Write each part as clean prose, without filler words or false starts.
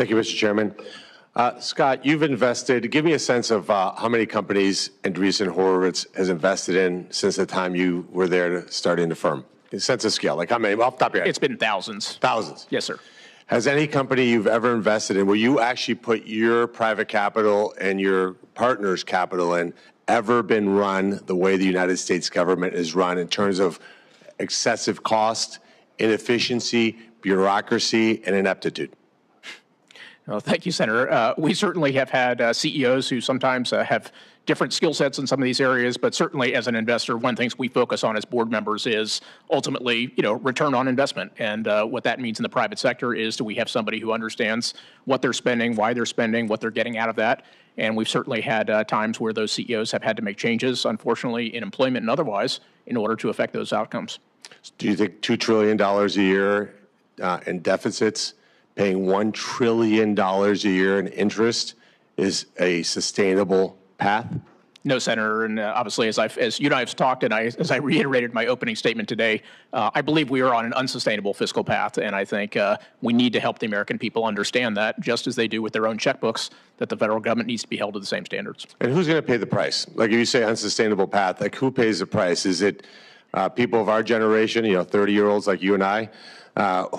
Thank you, Mr. Chairman. Scott, you've invested, give me a sense of how many companies Andreessen Horowitz has invested in since the time you were there starting the firm. A sense of scale, like how many, off the top of your head? It's been thousands. Thousands? Yes, sir. Has any company you've ever invested in, where you actually put your private capital and your partner's capital in, ever been run the way the United States government is run in terms of excessive cost, inefficiency, bureaucracy, and ineptitude? Well, thank you, Senator. We certainly have had CEOs who sometimes have different skill sets in some of these areas, but certainly as an investor, one of the things we focus on as board members is ultimately, return on investment. And what that means in the private sector is, do we have somebody who understands what they're spending, why they're spending, what they're getting out of that? And we've certainly had times where those CEOs have had to make changes, unfortunately, in employment and otherwise, in order to affect those outcomes. Do you think $2 trillion a year in deficits, paying $1 trillion a year in interest is a sustainable path? No, Senator, and obviously, as you and I have talked, and as I reiterated my opening statement today, I believe we are on an unsustainable fiscal path, and I think we need to help the American people understand that, just as they do with their own checkbooks, that the federal government needs to be held to the same standards. And who's going to pay the price? Like, if you say unsustainable path, like, who pays the price? Is it people of our generation, 30-year-olds like you and I?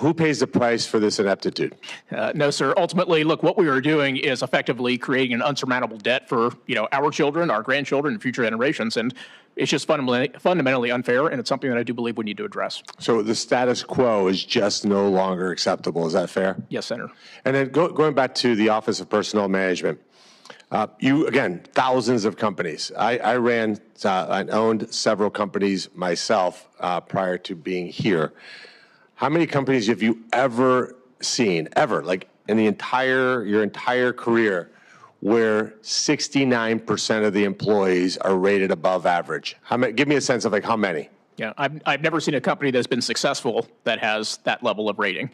Who pays the price for this ineptitude? No, sir. Ultimately, look, what we are doing is effectively creating an unsurmountable debt for, our children, our grandchildren, and future generations. And it's just fundamentally unfair, and it's something that I do believe we need to address. So the status quo is just no longer acceptable. Is that fair? Yes, Senator. And then going back to the Office of Personnel Management, you, again, thousands of companies. I ran and owned several companies myself prior to being here. How many companies have you ever seen, like in your entire career, where 69% of the employees are rated above average? Give me a sense of how many. Yeah, I've never seen a company that's been successful that has that level of rating.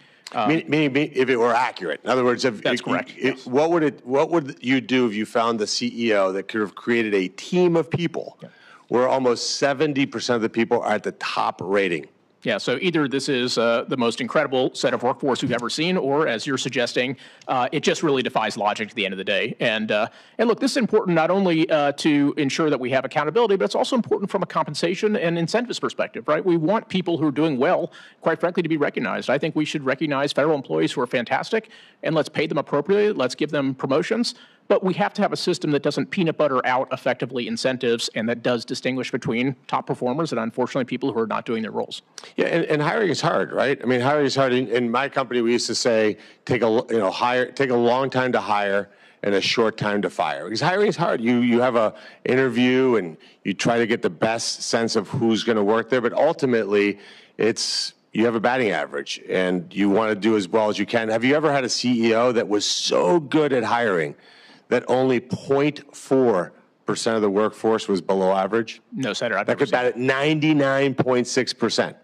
Meaning, if it were accurate. In other words, that's correct. Yes. What would you do if you found the CEO that could have created a team of people where almost 70% of the people are at the top rating? Yeah, so either this is the most incredible set of workforce we've ever seen, or as you're suggesting, it just really defies logic at the end of the day. And look, this is important not only to ensure that we have accountability, but it's also important from a compensation and incentives perspective, right? We want people who are doing well, quite frankly, to be recognized. I think we should recognize federal employees who are fantastic, and let's pay them appropriately. Let's give them promotions. But we have to have a system that doesn't peanut butter out effectively incentives and that does distinguish between top performers and, unfortunately, people who are not doing their roles. Yeah, and hiring is hard, right? I mean, hiring is hard. In my company, we used to say take a long time to hire and a short time to fire, because hiring is hard. You have a interview and you try to get the best sense of who's going to work there, but ultimately you have a batting average and you want to do as well as you can. Have you ever had a CEO that was so good at hiring that only 0.4% of the workforce was below average? No, Senator. That could bat at 99.6%.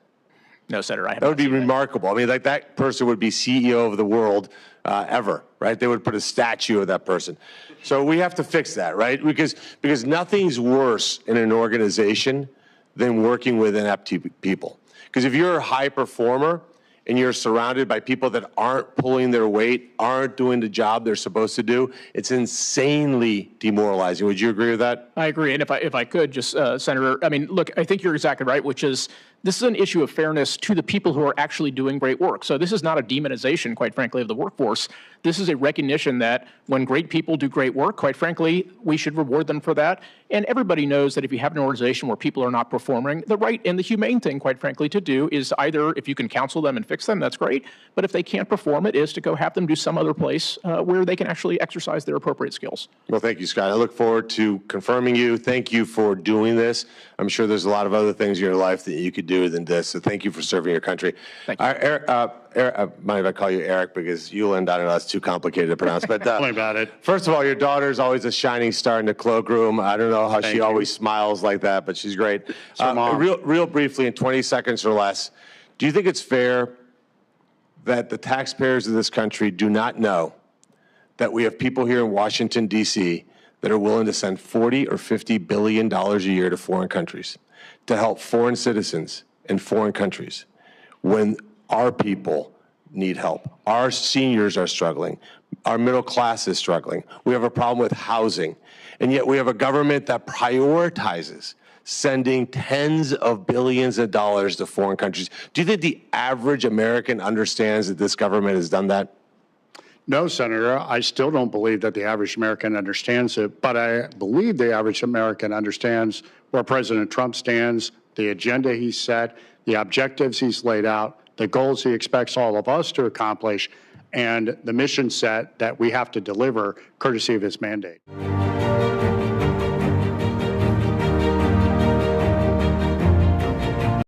No, Senator. That would be remarkable. I mean, that person would be CEO of the world ever, right? They would put a statue of that person. So we have to fix that, right? Because nothing's worse in an organization than working with inept people. Because if you're a high performer and you're surrounded by people that aren't pulling their weight, aren't doing the job they're supposed to do, it's insanely demoralizing. Would you agree with that? I agree. And if I could just, Senator, I mean, look, I think you're exactly right, which is this is an issue of fairness to the people who are actually doing great work. So this is not a demonization, quite frankly, of the workforce. This is a recognition that when great people do great work, quite frankly, we should reward them for that. And everybody knows that if you have an organization where people are not performing, the right and the humane thing, quite frankly, to do is either, if you can counsel them and fix them, that's great. But if they can't perform, it is to go have them do some other place where they can actually exercise their appropriate skills. Well, thank you, Scott. I look forward to confirming you. Thank you for doing this. I'm sure there's a lot of other things in your life that you could do than this. So thank you for serving your country. Thank you. Eric, mind if I call you Eric, because Yuland, I don't know, it's too complicated to pronounce. But Don't worry about it. First of all, your daughter's always a shining star in the cloakroom. I don't know how she always smiles like that, but she's great. Real briefly, in 20 seconds or less, do you think it's fair that the taxpayers of this country do not know that we have people here in Washington, D.C. that are willing to send $40 or $50 billion a year to foreign countries to help foreign citizens in foreign countries when our people need help. Our seniors are struggling. Our middle class is struggling. We have a problem with housing. And yet we have a government that prioritizes sending tens of billions of dollars to foreign countries. Do you think the average American understands that this government has done that? No, Senator, I still don't believe that the average American understands it, but I believe the average American understands where President Trump stands, the agenda he's set, the objectives he's laid out, the goals he expects all of us to accomplish, and the mission set that we have to deliver courtesy of his mandate.